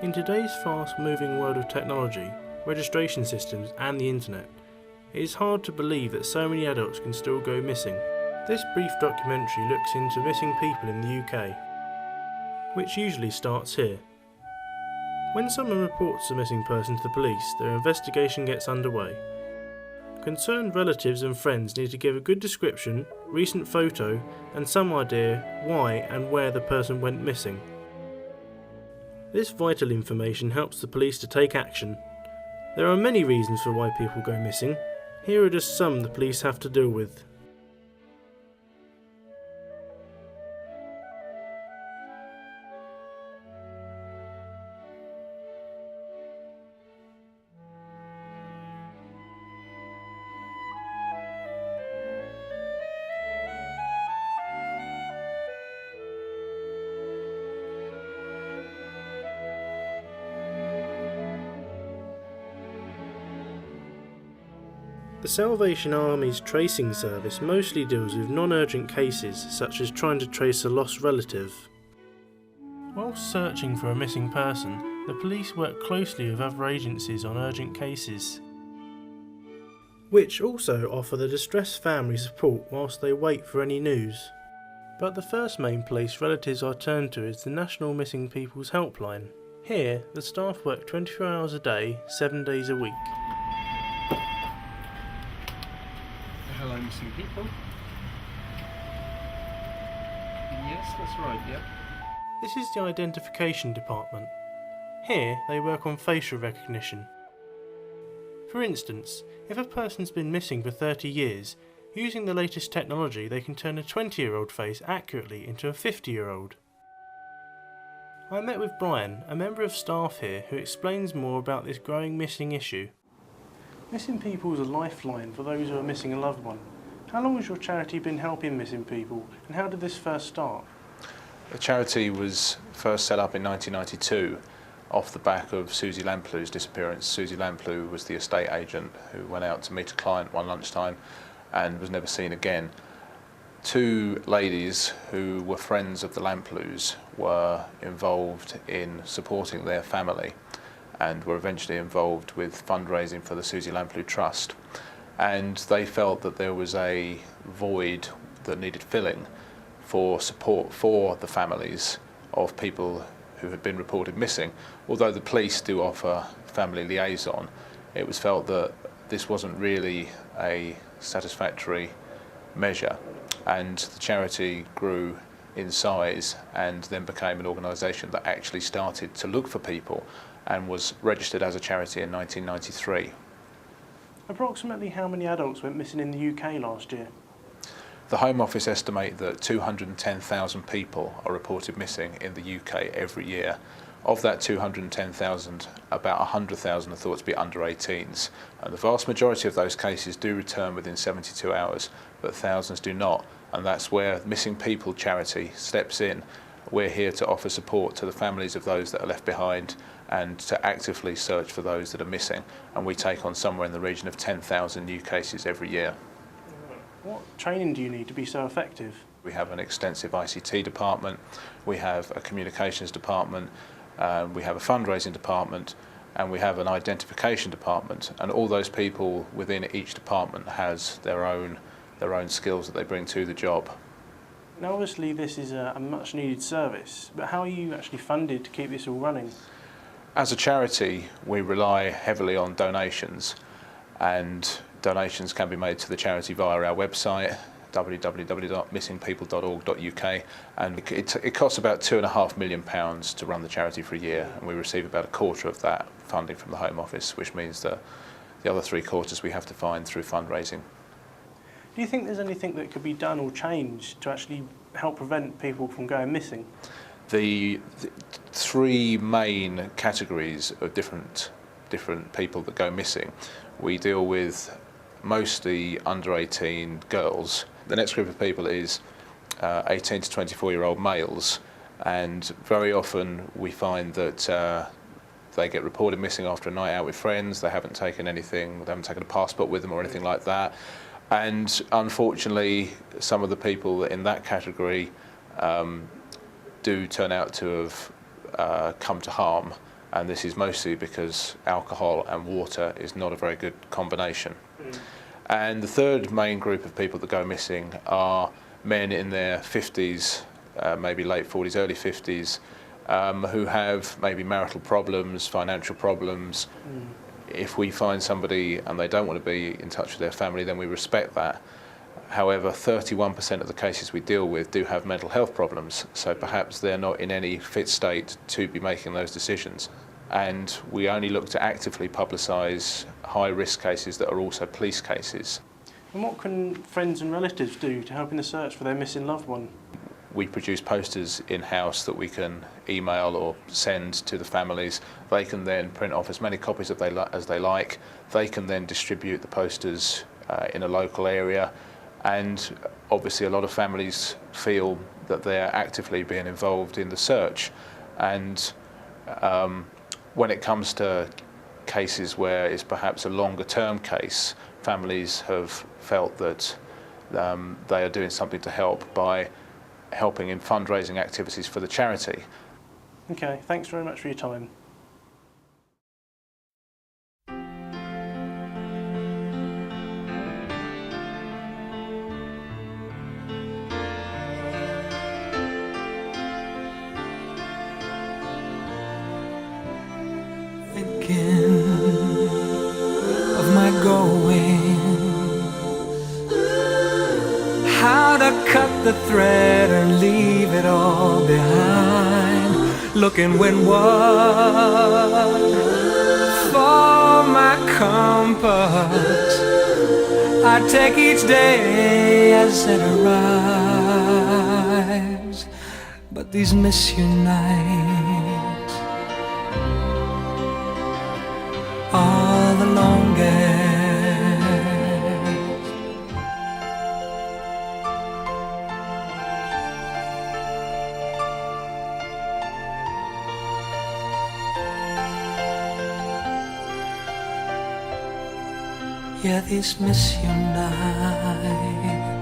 In today's fast-moving world of technology, registration systems and the internet, it is hard to believe that so many adults can still go missing. This brief documentary looks into missing people in the UK, which usually starts here. When someone reports a missing person to the police, their investigation gets underway. Concerned relatives and friends need to give a good description, recent photo, and some idea why and where the person went missing. This vital information helps the police to take action. There are many reasons for why people go missing. Here are just some the police have to deal with. The Salvation Army's tracing service mostly deals with non-urgent cases, such as trying to trace a lost relative. Whilst searching for a missing person, the police work closely with other agencies on urgent cases, which also offer the distressed family support whilst they wait for any news. But the first main place relatives are turned to is the National Missing People's Helpline. Here, the staff work 24 hours a day, 7 days a week. Hello, missing people. Yes, that's right, yeah. This is the Identification Department. Here, they work on facial recognition. For instance, if a person's been missing for 30 years, using the latest technology they can turn a 20-year-old face accurately into a 50-year-old. I met with Brian, a member of staff here, who explains more about this growing missing issue. Missing people is a lifeline for those who are missing a loved one. How long has your charity been helping missing people, and how did this first start? The charity was first set up in 1992 off the back of Susie Lamplu's disappearance. Susie Lamplu was the estate agent who went out to meet a client one lunchtime and was never seen again. Two ladies who were friends of the Lamplus were involved in supporting their family and were eventually involved with fundraising for the Susie Lamplu Trust. And they felt that there was a void that needed filling for support for the families of people who had been reported missing. Although the police do offer family liaison, it was felt that this wasn't really a satisfactory measure, and the charity grew in size and then became an organisation that actually started to look for people and was registered as a charity in 1993. Approximately how many adults went missing in the UK last year? The Home Office estimate that 210,000 people are reported missing in the UK every year. Of that 210,000, about 100,000 are thought to be under 18s, and the vast majority of those cases do return within 72 hours, but thousands do not, and that's where Missing People charity steps in. We're here to offer support to the families of those that are left behind and to actively search for those that are missing, and we take on somewhere in the region of 10,000 new cases every year. What training do you need to be so effective? We have an extensive ICT department, we have a communications department, we have a fundraising department, and we have an identification department, and all those people within each department has their own skills that they bring to the job. Now obviously this is a much needed service, but how are you actually funded to keep this all running? As a charity, we rely heavily on donations, and donations can be made to the charity via our website www.missingpeople.org.uk, and it costs about £2.5 million to run the charity for a year, and we receive about a quarter of that funding from the Home Office, which means that the other 3/4 we have to find through fundraising. Do you think there's anything that could be done or changed to actually help prevent people from going missing? The three main categories of different people that go missing, we deal with mostly under 18 girls. The next group of people is 18 to 24-year-old males, and very often we find that they get reported missing after a night out with friends. They haven't taken anything, they haven't taken a passport with them or anything like that. And unfortunately, some of the people in that category do turn out to have come to harm and this is mostly because alcohol and water is not a very good combination. And the third main group of people that go missing are men in their 50s, maybe late 40s, early 50s, who have maybe marital problems, financial problems. If we find somebody and they don't want to be in touch with their family, then we respect that. However, 31% of the cases we deal with do have mental health problems, so perhaps they're not in any fit state to be making those decisions. And we only look to actively publicise high-risk cases that are also police cases. And what can friends and relatives do to help in the search for their missing loved one? We produce posters in-house that we can email or send to the families. They can then print off as many copies as they like. They can then distribute the posters in a local area. And obviously a lot of families feel that they're actively being involved in the search. And when it comes to cases where it's perhaps a longer term case, families have felt that they are doing something to help by helping in fundraising activities for the charity. Okay, thanks very much for your time. Thinking of my going, how to cut the thread and leave it all behind, looking windward for my compass. I take each day as it arrives, but these miss you nights are the longest. Yeah, these miss you nights